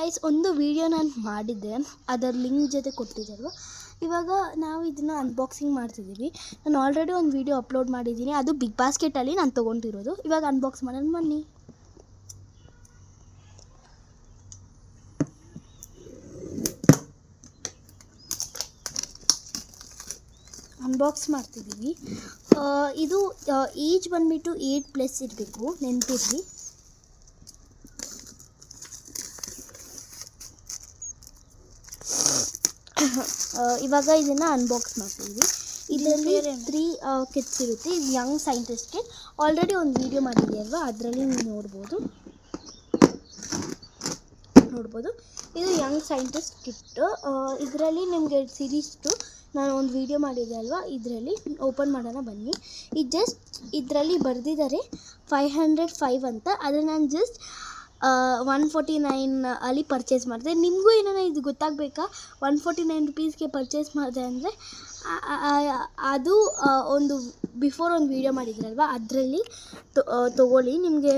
Guys, ಒಂದು video ನಾನು ಮಾಡಿದ್ದೆ, ಅದರ ಲಿಂಕ್ ಜೊತೆ ಕೊಟ್ಟಿದ್ದಲ್ವ. ಇವಾಗ ನಾವು ಇದನ್ನು ಅನ್ಬಾಕ್ಸಿಂಗ್ ಮಾಡ್ತಿದ್ದೀವಿ. ನಾನು ಆಲ್ರೆಡಿ ಒಂದು ವಿಡಿಯೋ ಅಪ್ಲೋಡ್ ಮಾಡಿದ್ದೀನಿ, ಅದು ಬಿಗ್ ಬಾಸ್ಕೆಟಲ್ಲಿ ನಾನು ತೊಗೊಂಡಿರೋದು. ಇವಾಗ ಅನ್ಬಾಕ್ಸ್ ಮಾಡೋಣ ಬನ್ನಿ. ಅನ್ಬಾಕ್ಸ್ ಮಾಡ್ತಿದ್ದೀವಿ. ಇದು ಏಜ್ ಬಂದುಬಿಟ್ಟು 8+ ಇರಬೇಕು, ನೆನಪಿರಲಿ. ಇವಾಗ ಇದನ್ನು ಅನ್ಬಾಕ್ಸ್ ಮಾಡ್ತಿದ್ದೀವಿ. ಇದರಲ್ಲಿ 3 ಕಿಟ್ಸ್ ಇರುತ್ತೆ. ಇದು ಯಂಗ್ ಸೈಂಟಿಸ್ಟ್ ಕಿಟ್. ಆಲ್ರೆಡಿ ಒಂದು ವಿಡಿಯೋ ಮಾಡಿದೆಯಲ್ವ, ಅದರಲ್ಲಿ ನೀವು ನೋಡ್ಬೋದು. ಇದು ಯಂಗ್ ಸೈಂಟಿಸ್ಟ್ ಕಿಟ್ಟು. ಇದರಲ್ಲಿ ನಿಮಗೆ ಸೀರೀಸ್ದು ನಾನು ಒಂದು ವಿಡಿಯೋ ಮಾಡಿದೆ ಅಲ್ವಾ, ಇದರಲ್ಲಿ ಓಪನ್ ಮಾಡೋಣ ಬನ್ನಿ. ಇದರಲ್ಲಿ ಬರೆದಿದ್ದಾರೆ 505 ಅಂತ. ಆದರೆ ನಾನು ಜಸ್ಟ್ 149 ಅಲ್ಲಿ ಪರ್ಚೇಸ್ ಮಾಡಿದೆ. ನಿಮಗೂ ಏನಾರ ಇದು ಗೊತ್ತಾಗಬೇಕಾ, 149 ರುಪೀಸ್ಗೆ ಪರ್ಚೇಸ್ ಮಾಡಿದೆ ಅಂದರೆ ಅದು ಒಂದು ಬಿಫೋರ್ ಒಂದು ವಿಡಿಯೋ ಮಾಡಿದ್ರಲ್ವ, ಅದರಲ್ಲಿ ತೊಗೊಳ್ಳಿ. ನಿಮಗೆ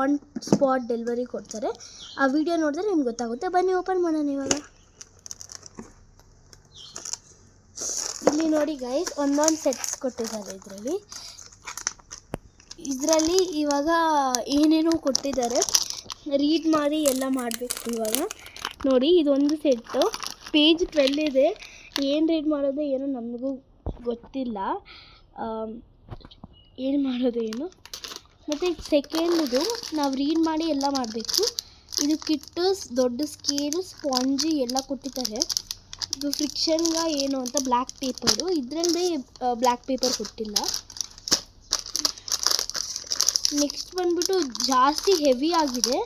ಆನ್ ಸ್ಪಾಟ್ ಡೆಲಿವರಿ ಕೊಡ್ತಾರೆ. ಆ ವಿಡಿಯೋ ನೋಡಿದ್ರೆ ನಿಮ್ಗೆ ಗೊತ್ತಾಗುತ್ತೆ. ಬನ್ನಿ ಓಪನ್ ಮಾಡೋಣ ಇವಾಗ. ಇಲ್ಲಿ ನೋಡಿ ಗೈಸ್, ಒಂದೊಂದು ಸೆಟ್ಸ್ ಕೊಟ್ಟಿದ್ದಾರೆ ಇದರಲ್ಲಿ ಇವಾಗ ಏನೇನೋ ಕೊಟ್ಟಿದ್ದಾರೆ, ರೀಡ್ ಮಾಡಿ ಎಲ್ಲ ಮಾಡಬೇಕು. ಇವಾಗ ನೋಡಿ, ಇದೊಂದು ಸೆಟ್ಟು, ಪೇಜ್ 12 ಇದೆ. ಏನು ರೀಡ್ ಮಾಡೋದು ಏನೋ ನಮಗೂ ಗೊತ್ತಿಲ್ಲ, ಏನು ಮಾಡೋದು ಏನು. ಮತ್ತು ಸೆಕೆಂಡ್ದು ನಾವು ರೀಡ್ ಮಾಡಿ ಎಲ್ಲ ಮಾಡಬೇಕು. ಇದು ಕಿಟ್ಟು, ದೊಡ್ಡ ಸ್ಕೇಲು, ಸ್ಪಾಂಜಿ ಎಲ್ಲ ಕೊಟ್ಟಿದ್ದಾರೆ. ಇದು ಫ್ರಿಕ್ಷನ್ಗ ಏನು ಅಂತ ಬ್ಲ್ಯಾಕ್ ಪೇಪರು. ಇದರಲ್ಲಿ ಬ್ಲ್ಯಾಕ್ ಪೇಪರ್ ಕೊಟ್ಟಿಲ್ಲ. ನೆಕ್ಸ್ಟ್ ಬಂದ್ಬಿಟ್ಟು ಜಾಸ್ತಿ ಹೆವಿ ಆಗಿದೆ.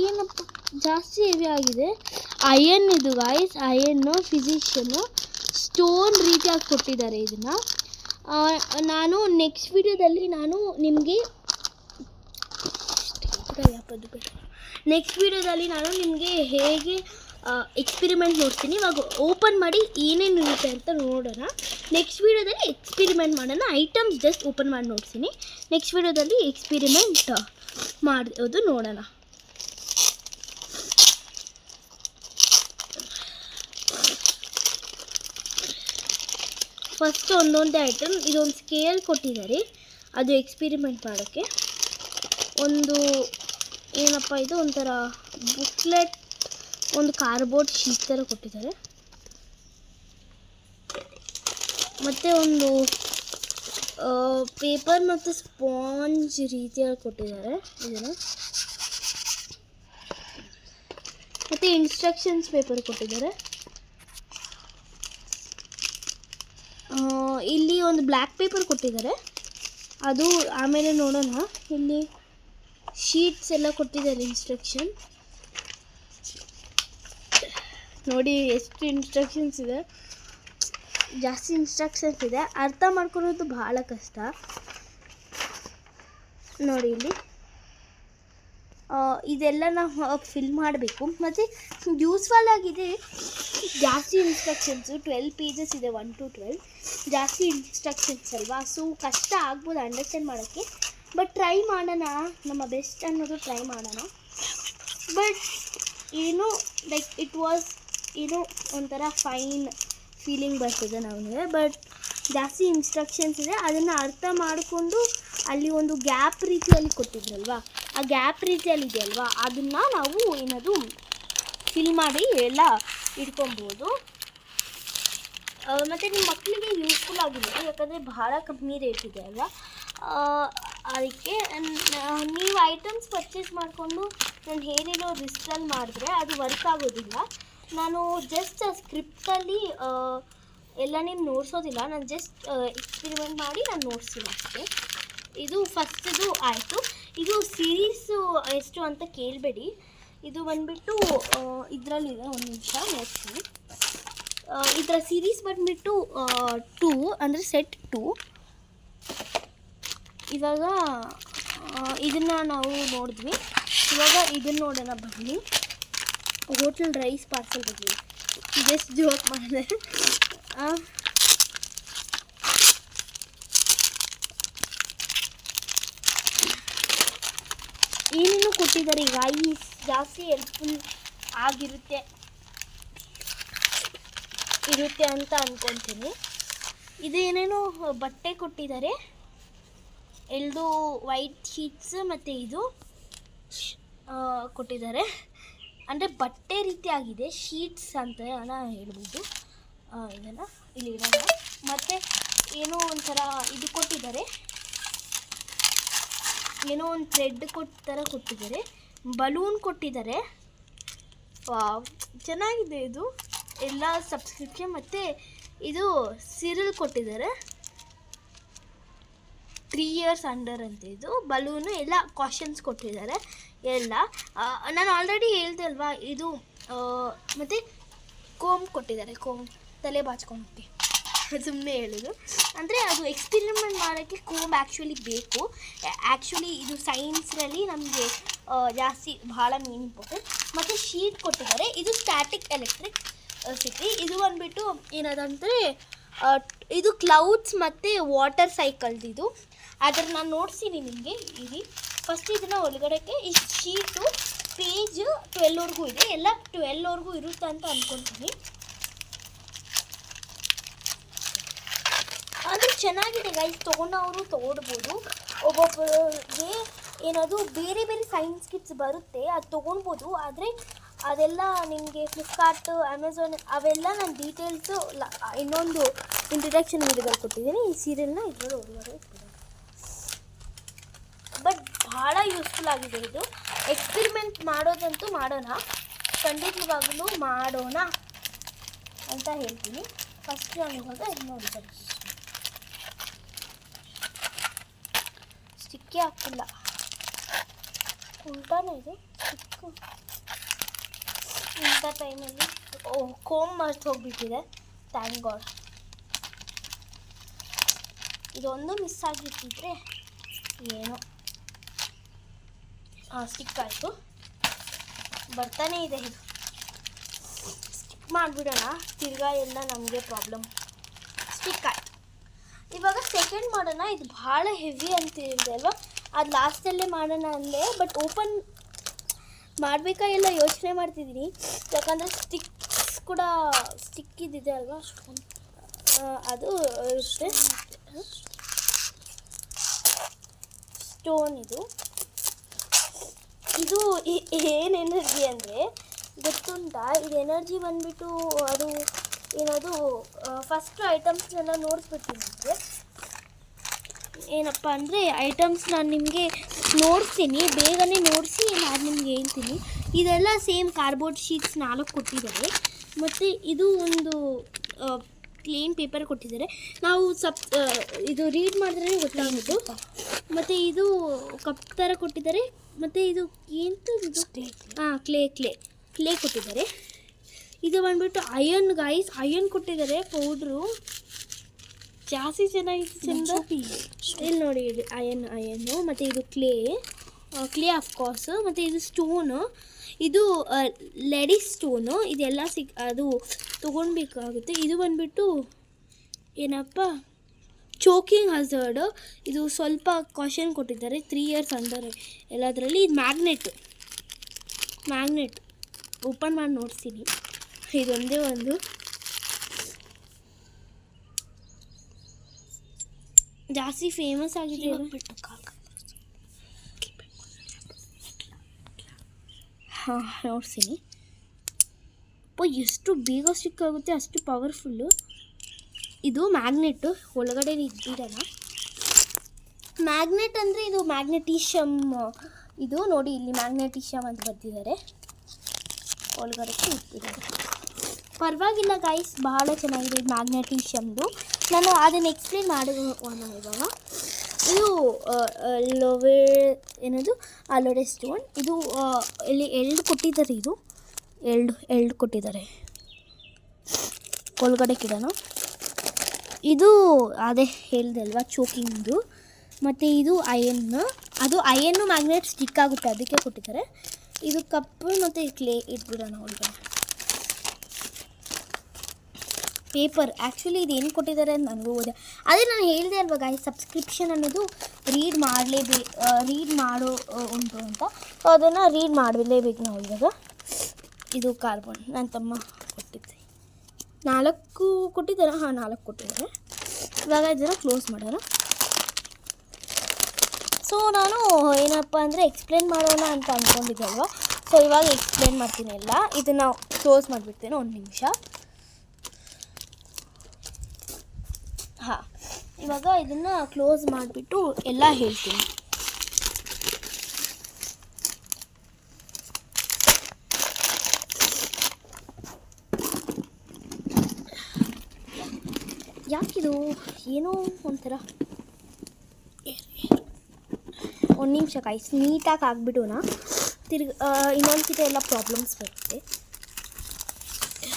ಏನಪ್ಪ ಜಾಸ್ತಿ ಹೆವಿ ಆಗಿದೆ. ಅಯನ್ ಇದು ಗಾಯ್ಸ್, ಅಯನ್ನು ಫಿಸಿಷಿಯನ್ನು ಸ್ಟೋನ್ ರೀತಿಯಾಗಿ ಕೊಟ್ಟಿದ್ದಾರೆ. ಇದನ್ನು ನಾನು ನೆಕ್ಸ್ಟ್ ವಿಡಿಯೋದಲ್ಲಿ ನಿಮಗೆ ಹೇಗೆ ಎಕ್ಸ್ಪಿರಿಮೆಂಟ್ ನೋಡ್ತೀನಿ. ಇವಾಗ ಓಪನ್ ಮಾಡಿ ಏನೇನು ಇರುತ್ತೆ ಅಂತ ನೋಡೋಣ. ನೆಕ್ಸ್ಟ್ ವೀಡಿಯೋದಲ್ಲಿ ಎಕ್ಸ್ಪಿರಿಮೆಂಟ್ ಮಾಡೋಣ. ಐಟಮ್ಸ್ ಜಸ್ಟ್ ಓಪನ್ ಮಾಡಿ ನೋಡ್ತೀನಿ. ನೆಕ್ಸ್ಟ್ ವೀಡಿಯೋದಲ್ಲಿ ಎಕ್ಸ್ಪಿರಿಮೆಂಟ್ ಮಾಡೋದು ನೋಡೋಣ. ಫಸ್ಟ್ ಒಂದೊಂದೇ ಐಟಮ್. ಇದೊಂದು ಸ್ಕೇಲ್ ಕೊಟ್ಟಿದ್ದಾರೆ, ಅದು ಎಕ್ಸ್ಪಿರಿಮೆಂಟ್ ಮಾಡೋಕ್ಕೆ. ಒಂದು ಏನಪ್ಪ ಇದು, ಒಂಥರ ಬುಕ್ಲೆಟ್, ಒಂದು ಕಾರ್ಡ್ಬೋರ್ಡ್ ಶೀಟ್ ಥರ ಕೊಟ್ಟಿದ್ದಾರೆ. ಮತ್ತು ಒಂದು ಪೇಪರ್ ಮತ್ತು ಸ್ಪಾಂಜ್ ರೀತಿಯಾಗಿ ಕೊಟ್ಟಿದ್ದಾರೆ ಇದನ್ನು. ಮತ್ತು ಇನ್ಸ್ಟ್ರಕ್ಷನ್ಸ್ ಪೇಪರ್ ಕೊಟ್ಟಿದ್ದಾರೆ. ಇಲ್ಲಿ ಒಂದು ಬ್ಲ್ಯಾಕ್ ಪೇಪರ್ ಕೊಟ್ಟಿದ್ದಾರೆ, ಅದು ಆಮೇಲೆ ನೋಡೋಣ. ಇಲ್ಲಿ ಶೀಟ್ಸ್ ಎಲ್ಲ ಕೊಟ್ಟಿದ್ದಾರೆ, ಇನ್ಸ್ಟ್ರಕ್ಷನ್. ನೋಡಿ ಎಷ್ಟು ಇನ್ಸ್ಟ್ರಕ್ಷನ್ಸ್ ಇದೆ, ಜಾಸ್ತಿ ಇನ್ಸ್ಟ್ರಕ್ಷನ್ಸ್ ಇದೆ. ಅರ್ಥ ಮಾಡ್ಕೊಳ್ಳೋದು ಭಾಳ ಕಷ್ಟ. ನೋಡಿ ಇಲ್ಲಿ ಇದೆಲ್ಲ ನಾವು ಫಿಲ್ ಮಾಡಬೇಕು. ಮತ್ತು ಯೂಸ್ಫುಲ್ ಆಗಿದೆ. ಜಾಸ್ತಿ ಇನ್ಸ್ಟ್ರಕ್ಷನ್ಸು, 12 ಪೇಜಸ್ ಇದೆ, 1 to 12. ಜಾಸ್ತಿ ಇನ್ಸ್ಟ್ರಕ್ಷನ್ಸ್ ಅಲ್ವಾ, ಸೊ ಕಷ್ಟ ಆಗ್ಬೋದು ಅಂಡರ್ಸ್ಟ್ಯಾಂಡ್ ಮಾಡೋಕ್ಕೆ. ಬಟ್ ಟ್ರೈ ಮಾಡೋಣ, ನಮ್ಮ ಬೆಸ್ಟ್ ಅನ್ನೋದು ಟ್ರೈ ಮಾಡೋಣ. ಬಟ್ ಏನು ಲೈಕ್ ಇಟ್ ವಾಸ್ ಏನೋ ಒಂಥರ ಫೈನ್ ಫೀಲಿಂಗ್ ಬರ್ತದೆ ನಮಗೆ. ಬಟ್ ಜಾಸ್ತಿ ಇನ್ಸ್ಟ್ರಕ್ಷನ್ಸ್ ಇದೆ, ಅದನ್ನು ಅರ್ಥ ಮಾಡಿಕೊಂಡು ಅಲ್ಲಿ ಒಂದು ಗ್ಯಾಪ್ ರೀತಿಯಲ್ಲಿ ಕೊಟ್ಟಿದ್ರಲ್ವ, ಆ ಗ್ಯಾಪ್ ರೀತಿಯಲ್ಲಿ ಇದೆಯಲ್ವ, ಅದನ್ನು ನಾವು ಏನದು ಫಿಲ್ ಮಾಡಿ ಎಲ್ಲ ಇಟ್ಕೊಬೋದು. ಮತ್ತು ನಿಮ್ಮ ಮಕ್ಕಳಿಗೆ ಯೂಸ್ಫುಲ್ ಆಗಿದೆ, ಯಾಕಂದರೆ ಭಾಳ ಕಮ್ಮಿ ರೇಟ್ ಇದೆ ಅಲ್ವಾ. ಅದಕ್ಕೆ ನೀವು ಐಟಮ್ಸ್ ಪರ್ಚೇಸ್ ಮಾಡಿಕೊಂಡು ನಾನು ಹೇಳಿರೋ ಲಿಸ್ಟಲ್ಲಿ ಮಾಡಿದ್ರೆ ಅದು ವರ್ಕ್ ಆಗೋದಿಲ್ಲ. ನಾನು ಜಸ್ಟ್ ಸ್ಕ್ರಿಪ್ಟಲ್ಲಿ ಎಲ್ಲ ನೀವು ನೋಡಿಸೋದಿಲ್ಲ, ನಾನು ಜಸ್ಟ್ ಎಕ್ಸ್ಪಿರಿಮೆಂಟ್ ಮಾಡಿ ನಾನು ನೋಡ್ತೀನಿ ಅಷ್ಟೇ. ಇದು ಫಸ್ಟಿದು ಆಯಿತು. ಇದು ಸೀರೀಸು ಎಷ್ಟು ಅಂತ ಕೇಳಬೇಡಿ. ಇದು ಬಂದುಬಿಟ್ಟು ಇದರಲ್ಲಿದೆ, ಒಂದು ನಿಮಿಷ ನೋಡ್ತೀನಿ. ಇದರ ಸೀರೀಸ್ ಬಂದುಬಿಟ್ಟು 2, ಅಂದರೆ ಸೆಟ್ 2. ಇವಾಗ ಇದನ್ನು ನಾವು ನೋಡಿದ್ವಿ. ಇವಾಗ ಇದನ್ನು ನೋಡೋಣ ಬನ್ನಿ. ಹೋಟೆಲ್ ರೈಸ್ ಪಾರ್ಸಲ್ ಬಗ್ಗೆ ಜಸ್ಟ್ ಜೋಕ್ ಮಾಡಿದೆ. ಏನೇನು ಕೊಟ್ಟಿದ್ದಾರೆ ಗೈಸ್, ಜಾಸ್ತಿ ಹೆಲ್ಪ್ಫುಲ್ ಆಗಿರುತ್ತೆ ಅಂತ ಅಂದ್ಕೊತೀನಿ. ಇದೇನೇನೋ ಬಟ್ಟೆ ಕೊಟ್ಟಿದ್ದಾರೆ, 2 ವೈಟ್ ಶೀಟ್ಸ್ ಮತ್ತು ಇದು ಕೊಟ್ಟಿದ್ದಾರೆ. ಅಂದರೆ ಬಟ್ಟೆ ರೀತಿ ಆಗಿದೆ, ಶೀಟ್ಸ್ ಅಂತ ಹೇಳ್ಬೋದು. ಇದನ್ನು ಇಲ್ಲಿ ಇಡೋಣ. ಮತ್ತು ಏನೋ ಒಂಥರ ಇದು ಕೊಟ್ಟಿದ್ದಾರೆ, ಏನೋ ಒಂದು ಥ್ರೆಡ್ ಥರ ಕೊಟ್ಟಿದ್ದಾರೆ. ಬಲೂನ್ ಕೊಟ್ಟಿದ್ದಾರೆ. ಚೆನ್ನಾಗಿದೆ ಇದು ಎಲ್ಲ ಸಬ್ಸ್ಕ್ರಿಪ್ಷನ್. ಮತ್ತು ಇದು ಸೀರಿಯಲ್ ಕೊಟ್ಟಿದ್ದಾರೆ, 3 years ಅಂಡರ್ ಅಂತ. ಇದು ಬಲೂನು ಎಲ್ಲ ಕಾಷನ್ಸ್ ಕೊಟ್ಟಿದ್ದಾರೆ ಎಲ್ಲ. ನಾನು ಆಲ್ರೆಡಿ ಹೇಳ್ದೆ ಅಲ್ವಾ ಇದು. ಮತ್ತು ಕೋಮ್ ಕೊಟ್ಟಿದ್ದಾರೆ, ಕೋಮ್ ತಲೆ ಬಾಚ್ಕೊಂಡ್ಬಿಟ್ಟು ಸುಮ್ಮನೆ ಹೇಳೋದು. ಅಂದರೆ ಅದು ಎಕ್ಸ್ಪೆರಿಮೆಂಟ್ ಮಾಡೋಕ್ಕೆ ಕೋಮ್ ಆ್ಯಕ್ಚುಲಿ ಬೇಕು. ಆ್ಯಕ್ಚುಲಿ ಇದು ಸೈನ್ಸ್ನಲ್ಲಿ ನಮಗೆ ಜಾಸ್ತಿ ಭಾಳ ಮೇನ್ ಇಂಪಾರ್ಟೆಂಟ್. ಮತ್ತು ಶೀಟ್ ಕೊಟ್ಟಿದ್ದಾರೆ, ಇದು ಸ್ಟ್ಯಾಟಿಕ್ ಎಲೆಕ್ಟ್ರಿಸಿಟಿ. ಇದು ಬಂದುಬಿಟ್ಟು ಏನದಂದರೆ ಇದು ಕ್ಲೌಡ್ಸ್ ಮತ್ತು ವಾಟರ್ ಸೈಕಲ್ದಿದು. ಆದರೆ ನಾನು ನೋಡ್ತೀನಿ ನಿಮಗೆ. ಇಲ್ಲಿ ಫಸ್ಟ್ ಇದನ್ನು ಒಳಗಡೆಗೆ ಈ ಶೀಟು ಪೇಜ್ 12ವರೆಗೂ ಇದೆ, ಎಲ್ಲ 12ವರೆಗೂ ಇರುತ್ತೆ ಅಂತ ಅಂದ್ಕೊತೀನಿ. ಆದರೆ ಚೆನ್ನಾಗಿದೆ ಗೈಸ್, ತೊಗೊಂಡವರು ತೊಗೊಳ್ಬೋದು. ಒಬ್ಬೊಬ್ಬರಿಗೆ ಏನದು ಬೇರೆ ಬೇರೆ ಸೈನ್ಸ್ ಕಿಟ್ಸ್ ಬರುತ್ತೆ, ಅದು ತೊಗೊಳ್ಬೋದು. ಆದರೆ ಅದೆಲ್ಲ ನಿಮಗೆ ಫ್ಲಿಪ್ಕಾರ್ಟ್, ಅಮೆಝಾನ್ ಅವೆಲ್ಲ ನಾನು ಡೀಟೇಲ್ಸು ಇನ್ನೊಂದು ಇಂಟ್ರಡಕ್ಷನ್ ವೀಡಿಯೋದಲ್ಲಿ ಕೊಟ್ಟಿದ್ದೀನಿ. ಈ ಸೀರಿಯಲ್ನ ಇದರಲ್ಲಿ ಒಳಗಡೆ ಇಟ್ಟಿದ್ದೀನಿ. ಬಟ್ ಭಾಳ ಯೂಸ್ಫುಲ್ ಆಗಿದೆ ಇದು. ಎಕ್ಸ್ಪೆರಿಮೆಂಟ್ ಮಾಡೋದಂತೂ ಮಾಡೋಣ, ಖಂಡಿತವಾಗಲೂ ಮಾಡೋಣ ಅಂತ ಹೇಳ್ತೀನಿ. ಫಸ್ಟ್ ನಾನು ಇವಾಗ ಇದು ನೋಡ್ತಾರೆ, ಸ್ಟಿಕ್ಕೇ ಹಾಕಿಲ್ಲ, ಉಲ್ಟಾನೇ ಇದೆ ಸ್ಟಿಕ್ಕು. ಇಂಥ ಟೈಮಲ್ಲಿ ಕೋಮ್ ಮರ್ತು ಹೋಗಿಬಿಟ್ಟಿದೆ, ಥ್ಯಾಂಕ್ ಗಾಡ್. ಇದೊಂದು ಮಿಸ್ ಆಗಿರ್ತಿದ್ರೆ ಏನೋ. ಸ್ಟಿಕ್ ಆಯಿತು, ಬರ್ತಾನೇ ಇದೆ. ಇದು ಸ್ಟಿಕ್ ಮಾಡಿಬಿಡೋಣ, ತಿರ್ಗಾ ಎಲ್ಲ ನಮಗೆ ಪ್ರಾಬ್ಲಮ್. ಸ್ಟಿಕ್ ಆಯಿತು. ಇವಾಗ ಸೆಕೆಂಡ್ ಮಾಡೋಣ. ಇದು ಭಾಳ ಹೆವಿ ಅಂತ ಹೇಳಿದೆ ಅಲ್ವಾ, ಅದು ಲಾಸ್ಟಲ್ಲೇ ಮಾಡೋಣ ಅಂದೆ. ಬಟ್ ಓಪನ್ ಮಾಡಬೇಕಾ ಎಲ್ಲ ಯೋಚನೆ ಮಾಡ್ತಿದ್ದೀನಿ, ಯಾಕಂದರೆ ಸ್ಟಿಕ್ಸ್ ಕೂಡ ಸ್ಟಿಕ್ಕಿದೆ ಅಲ್ವಾ, ಅದು ಇರುತ್ತೆ. ಸ್ಟೋನ್ ಇದು ಏನು ಎನರ್ಜಿ ಅಂದರೆ ಗೊತ್ತುಂಟಾ? ಇದು ಎನರ್ಜಿ ಬಂದುಬಿಟ್ಟು ಅದು ಏನದು ಫಸ್ಟು ಐಟಮ್ಸ್ನೆಲ್ಲ ನೋಡಿಸ್ಬಿಡ್ತೀನಿ ನಿಮಗೆ. ಏನಪ್ಪ ಅಂದರೆ ಐಟಮ್ಸ್ ನಾನು ನಿಮಗೆ ನೋಡ್ತೀನಿ, ಬೇಗನೆ ನೋಡಿಸಿ ನಾನು ನಿಮ್ಗೆ ಹೇಳ್ತೀನಿ. ಇದೆಲ್ಲ ಸೇಮ್ ಕಾರ್ಡ್ಬೋರ್ಡ್ ಶೀಟ್ಸ್ 4 ಕೊಟ್ಟಿದ್ದಾರೆ. ಮತ್ತು ಇದು ಒಂದು ಪ್ಲೇನ್ ಪೇಪರ್ ಕೊಟ್ಟಿದ್ದಾರೆ. ನಾವು ಇದು ರೀಡ್ ಮಾಡಿದ್ರೆ ಗೊತ್ತಾಗೋದು. ಮತ್ತು ಇದು ಕಪ್ ಥರ ಕೊಟ್ಟಿದ್ದಾರೆ. ಮತ್ತು ಇದು ಎಂಥದ್ದು? ಕ್ಲೇ ಕೊಟ್ಟಿದ್ದಾರೆ. ಇದು ಬಂದುಬಿಟ್ಟು ಅಯನ್ ಗೈಸ್, ಅಯನ್ ಕೊಟ್ಟಿದ್ದಾರೆ ಪೌಡ್ರು. ಜಾಸ್ತಿ ಚೆನ್ನಾಗಿತ್ತು, ಚೆಂದ. ಇಲ್ಲಿ ನೋಡಿ, ಇದು ಅಯನ್ನು. ಮತ್ತು ಇದು ಕ್ಲೇ ಆಫ್ಕೋರ್ಸ್. ಮತ್ತು ಇದು ಸ್ಟೋನು, ಇದು ಲೆಡಿ ಸ್ಟೋನು. ಇದೆಲ್ಲ ಅದು ತೊಗೊಳ್ಬೇಕಾಗುತ್ತೆ. ಇದು ಬಂದುಬಿಟ್ಟು ಏನಪ್ಪ, ಚೋಕಿಂಗ್ ಹಜರ್ಡ್. ಇದು ಸ್ವಲ್ಪ ಕಾಷನ್ ಕೊಟ್ಟಿದ್ದಾರೆ, 3 years ಅಂಡರ್ ಎಲ್ಲದರಲ್ಲಿ. ಇದು ಮ್ಯಾಗ್ನೆಟ್ ಓಪನ್ ಮಾಡಿ ನೋಡ್ತೀನಿ. ಇದೊಂದೇ ಒಂದು ಜಾಸ್ತಿ ಫೇಮಸ್ ಆಗಿದೆ. ಹಾಂ, ನೋಡ್ತೀನಿ. ಎಷ್ಟು ಬೇಗ ಸ್ಟಿಕ್ ಆಗುತ್ತೆ, ಅಷ್ಟು ಪವರ್ಫುಲ್ಲು. ಇದು ಮ್ಯಾಗ್ನೆಟ್ಟು ಒಳಗಡೆ ಇದ್ದಿರಲ್ಲ. ಮ್ಯಾಗ್ನೆಟ್ ಅಂದರೆ ಇದು ಮ್ಯಾಗ್ನೆಟಿಷಮ್. ಇದು ನೋಡಿ, ಇಲ್ಲಿ ಮ್ಯಾಗ್ನೆಟಿಷಮ್ ಅಂತ ಬರ್ತಿದ್ದಾರೆ, ಒಳಗಡೆ ಇಟ್ಬಿಡೋದು. ಪರವಾಗಿಲ್ಲ ಗೈಸ್, ಬಹಳ ಚೆನ್ನಾಗಿದೆ ಇದು ಮ್ಯಾಗ್ನೆಟಿಷಮ್ದು. ನಾನು ಅದನ್ನು ಎಕ್ಸ್ಪ್ಲೇನ್ ಮಾಡೋಣ ಇವಾಗ. ಇದು ಅಲೋಡೆ ಸ್ಟೋನ್. ಇದು ಇಲ್ಲಿ ಎಳ್ಳು ಕೊಟ್ಟಿದ್ದಾರೆ. ಇದು ಎಳ್ಳು ಕೊಟ್ಟಿದ್ದಾರೆ, ಒಳಗಡೆ ಕಿಡೋಣ. ಇದು ಅದೇ ಹೇಳಿದೆ ಅಲ್ವಾ, ಚೋಕಿಂಗ್ದು. ಮತ್ತು ಇದು ಅದು ಅಯನ್ನು ಮ್ಯಾಗ್ನೆಟ್ ಸ್ಟಿಕ್ ಆಗುತ್ತೆ, ಅದಕ್ಕೆ ಕೊಟ್ಟಿದ್ದಾರೆ. ಇದು ಕಪ್ಪು ಮತ್ತು ಕ್ಲೇ ಇಟ್ಬಿಡೋಣ ಒಳಗಡೆ. ಪೇಪರ್. ಆ್ಯಕ್ಚುಲಿ ಇದು ಏನು ಕೊಟ್ಟಿದ್ದಾರೆ ಅಂತ ನನಗೂ ಓದೆ. ಅದೇ ನಾನು ಹೇಳಿದೆ ಅಲ್ವಾ ಗಾಯ್ಸ್, ಸಬ್ಸ್ಕ್ರಿಪ್ಷನ್ ಅನ್ನೋದು ರೀಡ್ ಮಾಡೋ ಉಂಟು ಅಂತ. ಸೊ ಅದನ್ನು ರೀಡ್ ಮಾಡಲೇಬೇಕು ನಾವು ಇವಾಗ. ಇದು ಕಾರ್ಬನ್ ನನ್ನ ತಮ್ಮ ಕೊಟ್ಟಿದ್ದೆ. 4 ಕೊಟ್ಟಿದ್ದಾರೆ. 4 ಕೊಟ್ಟಿದ್ದಾರೆ. ಇವಾಗ ಇದನ್ನು ಕ್ಲೋಸ್ ಮಾಡೋಣ. ಸೊ ನಾನು ಏನಪ್ಪ ಅಂದರೆ ಎಕ್ಸ್ಪ್ಲೇನ್ ಮಾಡೋಣ ಅಂತ ಅಂದ್ಕೊಂಡಿದ್ದೆ ಅಲ್ವಾ. ಸೊ ಇವಾಗ ಎಕ್ಸ್ಪ್ಲೇನ್ ಮಾಡ್ತೀನಿ ಎಲ್ಲ. ಇದನ್ನು ಕ್ಲೋಸ್ ಮಾಡಿಬಿಡ್ತೇನೆ 1 ನಿಮಿಷ. ಇವಾಗ ಇದನ್ನು ಕ್ಲೋಸ್ ಮಾಡಿಬಿಟ್ಟು ಎಲ್ಲ ಹೇಳ್ತೀನಿ. ಯಾಕಿದು ಏನೋ ಒಂಥರ 1 ನಿಮಿಷ ಕಾಯಿಸ್ ನೀಟಾಗಿ ಆಗಿಬಿಡೋಣ. ಇನ್ನೊಂದು ಕಿತ ಎಲ್ಲ ಪ್ರಾಬ್ಲಮ್ಸ್ ಬರುತ್ತೆ.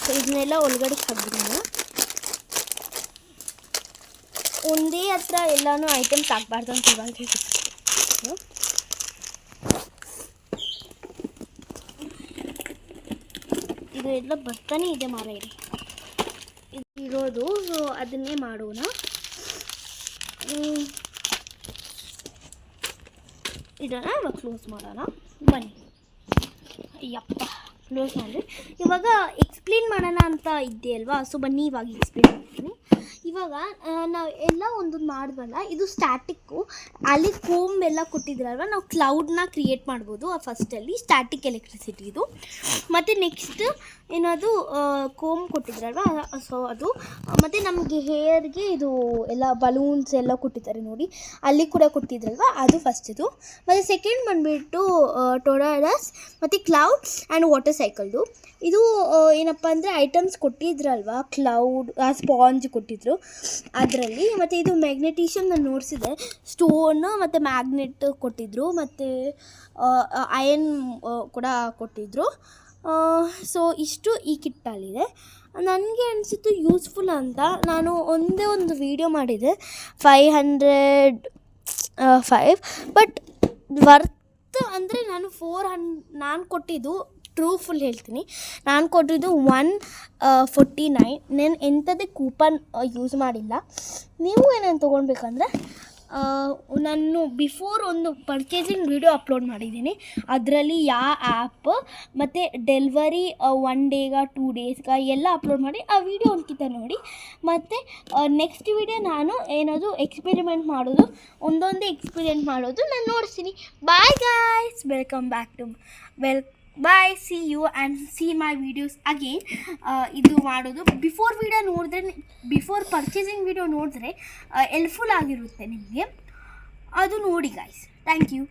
ಸೊ ಇದನ್ನೆಲ್ಲ ಒಳಗಡೆ ಹಾಕ್ಬಿಡೋಣ. ಒಂದೇ ಹತ್ರ ಎಲ್ಲನೂ ಐಟಮ್ಸ್ ಆಗಬಾರ್ದು ಅಂತ ಇವಾಗ ಇದು ಎಲ್ಲ ಬರ್ತಾನೆ ಇದೆ ಮಾರ ಇದು ಇರೋದು. ಸೊ ಅದನ್ನೇ ಮಾಡೋಣ. ಇದನ್ನು ಇವಾಗ ಕ್ಲೋಸ್ ಮಾಡೋಣ. ಬನ್ನಿ. ಯಪ್ಪ ಕ್ಲೋಸ್ ಮಾಡಿ ಇವಾಗ ಎಕ್ಸ್ಪ್ಲೇನ್ ಮಾಡೋಣ ಅಂತ ಇದ್ದೆ ಅಲ್ವಾ. ಸೊ ಬನ್ನಿ ಇವಾಗ ಎಕ್ಸ್ಪ್ಲೇನ್ ಮಾಡ್ತೀನಿ. ಇವಾಗ ನಾವು ಎಲ್ಲ ಒಂದೊಂದು ಮಾಡಿದ್ವಲ್ಲ, ಇದು ಸ್ಟ್ಯಾಟಿಕ್ಕು. ಅಲ್ಲಿ ಕೋಮ್ ಎಲ್ಲ ಕೊಟ್ಟಿದ್ರಲ್ವ, ನಾವು ಕ್ಲೌಡ್ನ ಕ್ರಿಯೇಟ್ ಮಾಡ್ಬೋದು. ಆ ಫಸ್ಟಲ್ಲಿ ಸ್ಟ್ಯಾಟಿಕ್ ಎಲೆಕ್ಟ್ರಿಸಿಟಿ ಇದು. ಮತ್ತು ನೆಕ್ಸ್ಟ್ ಏನದು ಕೋಮ್ ಕೊಟ್ಟಿದ್ರಲ್ವ, ಸೊ ಅದು. ಮತ್ತು ನಮಗೆ ಹೇರ್ಗೆ ಇದು ಎಲ್ಲ ಬಲೂನ್ಸ್ ಎಲ್ಲ ಕೊಟ್ಟಿದ್ದಾರೆ ನೋಡಿ, ಅಲ್ಲಿ ಕೂಡ ಕೊಟ್ಟಿದ್ರಲ್ವ, ಅದು ಫಸ್ಟಿದು. ಮತ್ತು ಸೆಕೆಂಡ್ ಬಂದುಬಿಟ್ಟು ಟೊರಾಡಸ್ ಮತ್ತು ಕ್ಲೌಡ್ ಆ್ಯಂಡ್ ವಾಟರ್ ಸೈಕಲ್ದು. ಇದು ಏನಪ್ಪ ಅಂದರೆ ಐಟಮ್ಸ್ ಕೊಟ್ಟಿದ್ರಲ್ವ, ಕ್ಲೌಡ್ ಸ್ಪಾಂಜ್ ಕೊಟ್ಟಿದ್ರು ಅದರಲ್ಲಿ. ಮತ್ತು ಇದು ಮ್ಯಾಗ್ನೆಟಿಷಿಯನ್ ನಾನು ನೋಡಿಸಿದೆ, ಸ್ಟೋನ್ ಮತ್ತು ಮ್ಯಾಗ್ನೆಟ್ ಕೊಟ್ಟಿದ್ದರು, ಮತ್ತು ಅಯನ್ ಕೂಡ ಕೊಟ್ಟಿದ್ದರು. ಸೊ ಇಷ್ಟು ಈ ಕಿಟ್ಟಲ್ಲಿದೆ. ನನಗೆ ಅನಿಸಿತ್ತು ಯೂಸ್ಫುಲ್ ಅಂತ. ನಾನು ಒಂದೇ ಒಂದು ವೀಡಿಯೋ ಮಾಡಿದೆ 505, ಬಟ್ ವರ್ತ್ ಅಂದರೆ ನಾನು ಕೊಟ್ಟಿದ್ದು ಟ್ರೂಫುಲ್ ಹೇಳ್ತೀನಿ, ನಾನು ಕೊಟ್ಟಿದ್ದು 149. ನಾನು ಎಂಥದೇ ಕೂಪನ್ ಯೂಸ್ ಮಾಡಿಲ್ಲ. ನೀವು ಏನೇನು ತೊಗೊಳ್ಬೇಕಂದ್ರೆ ನಾನು ಬಿಫೋರ್ ಒಂದು ಪರ್ಚೇಸಿಂಗ್ ವೀಡಿಯೋ ಅಪ್ಲೋಡ್ ಮಾಡಿದ್ದೀನಿ. ಅದರಲ್ಲಿ ಯಾವ ಆ್ಯಪ್ ಮತ್ತು ಡೆಲಿವರಿ 1 ಡೇಗ 2 ಡೇಸ್ಗೆ ಎಲ್ಲ ಅಪ್ಲೋಡ್ ಮಾಡಿ ಆ ವಿಡಿಯೋ ಒಂದ್ಕಿತ ನೋಡಿ. ಮತ್ತು ನೆಕ್ಸ್ಟ್ ವಿಡಿಯೋ ನಾನು ಏನಾದರೂ ಎಕ್ಸ್ಪೆರಿಮೆಂಟ್ ಮಾಡೋದು, ಒಂದೊಂದೇ ಎಕ್ಸ್ಪೆರಿಮೆಂಟ್ ಮಾಡೋದು ನಾನು ನೋಡ್ತೀನಿ. Bye guys, welcome back to bye, see you and see my videos again. ಇದು ಮಾಡೋದು ಬಿಫೋರ್ ವೀಡಿಯೋ ನೋಡಿದ್ರೆ, ಬಿಫೋರ್ ಪರ್ಚೇಸಿಂಗ್ ವೀಡಿಯೋ ನೋಡಿದ್ರೆ ಹೆಲ್ಪ್ಫುಲ್ ಆಗಿರುತ್ತೆ ನಿಮಗೆ. ಅದು ನೋಡಿ ಗಾಯ್ಸ್. Thank you.